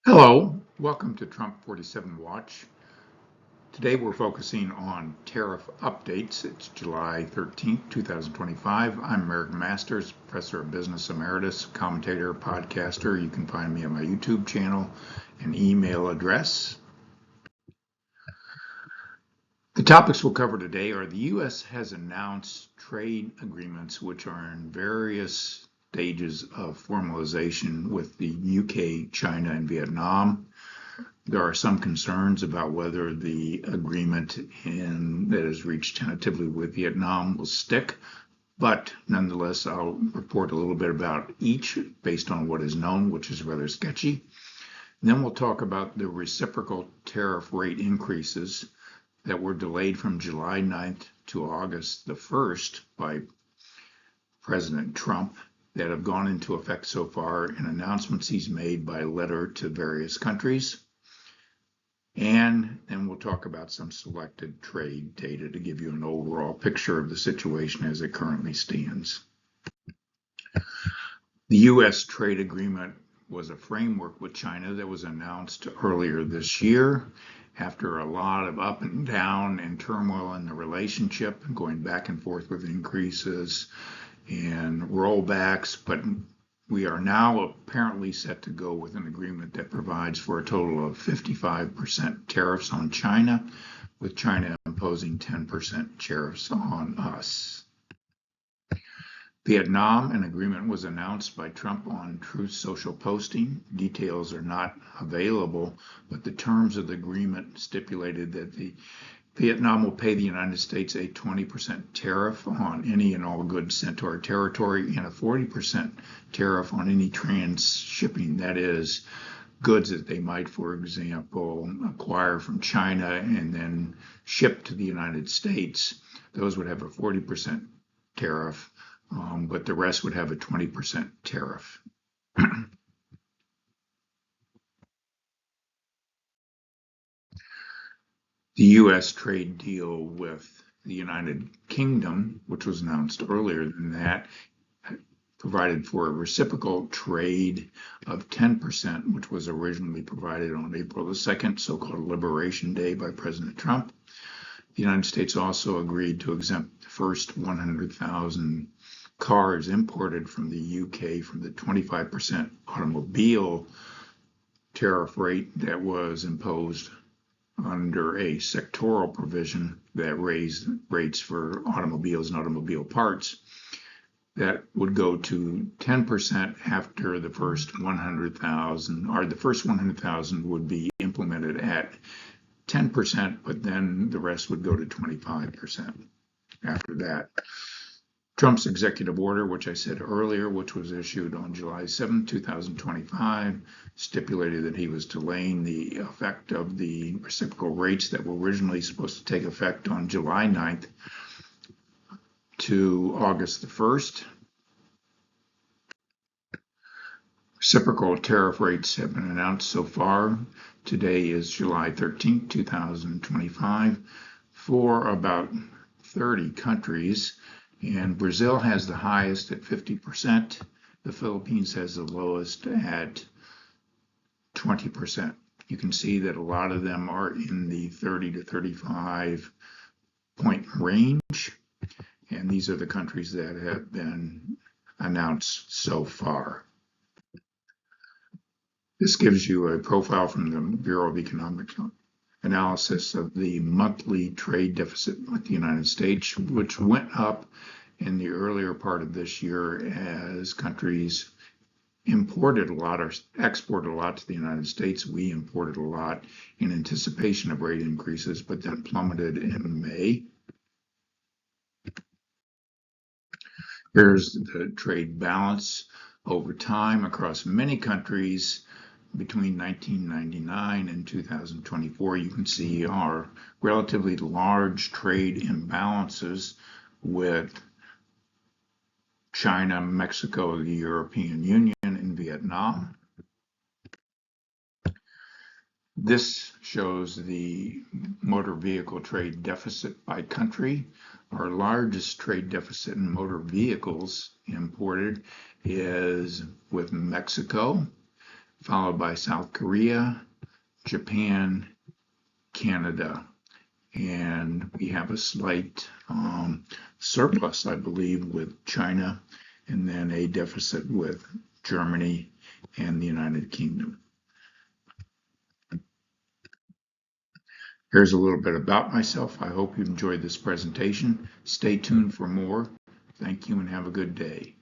Hello, welcome to Trump 47 Watch. Today we're focusing on tariff updates. It's July 13th, 2025. I'm American Masters, Professor of Business Emeritus, commentator, podcaster. You can find me on my YouTube channel and email address. The topics we'll cover today are the U.S. has announced trade agreements which are in various stages of formalization with the UK, China, and Vietnam. There are some concerns about whether the agreement that is reached tentatively with Vietnam will stick, but nonetheless, I'll report a little bit about each based on what is known, which is rather sketchy. And then we'll talk about the reciprocal tariff rate increases that were delayed from July 9th to August the 1st by President Trump that have gone into effect so far and announcements he's made by letter to various countries. And then we'll talk about some selected trade data to give you an overall picture of the situation as it currently stands. The U.S. trade agreement was a framework with China that was announced earlier this year after a lot of up and down and turmoil in the relationship, going back and forth with increases and rollbacks, but we are now apparently set to go with an agreement that provides for a total of 55% tariffs on China, with China imposing 10% tariffs on us. Vietnam, an agreement was announced by Trump on Truth Social posting. Details are not available, but the terms of the agreement stipulated that Vietnam will pay the United States a 20% tariff on any and all goods sent to our territory and a 40% tariff on any transshipping, that is, goods that they might, for example, acquire from China and then ship to the United States. Those would have a 40% tariff, but the rest would have a 20% tariff. The U.S. trade deal with the United Kingdom, which was announced earlier than that, provided for a reciprocal trade of 10%, which was originally provided on April the 2nd, so-called Liberation Day by President Trump. The United States also agreed to exempt the first 100,000 cars imported from the UK from the 25% automobile tariff rate that was imposed under a sectoral provision that raised rates for automobiles and automobile parts. That would go to 10% after the first 100,000, or the first 100,000 would be implemented at 10%, but then the rest would go to 25% after that. Trump's executive order, which I said earlier, which was issued on July 7, 2025, stipulated that he was delaying the effect of the reciprocal rates that were originally supposed to take effect on July 9th to August the 1st. Reciprocal tariff rates have been announced so far. Today is July 13, 2025, for about 30 countries. And Brazil has the highest at 50%. The Philippines has the lowest at 20%. You can see that a lot of them are in the 30 to 35 point range. And these are the countries that have been announced so far. This gives you a profile from the Bureau of Economic Analysis of the monthly trade deficit with the United States, which went up in the earlier part of this year as countries imported a lot or exported a lot to the United States. We imported a lot in anticipation of rate increases, but then plummeted in May. Here's the trade balance over time across many countries between 1999 and 2024. You can see our relatively large trade imbalances with China, Mexico, the European Union, and Vietnam. This shows the motor vehicle trade deficit by country. Our largest trade deficit in motor vehicles imported is with Mexico. followed by South Korea, Japan, Canada, and we have a slight surplus, I believe, with China, and then a deficit with Germany and the United Kingdom. Here's a little bit about myself. I hope you enjoyed this presentation. Stay tuned for more. Thank you and have a good day.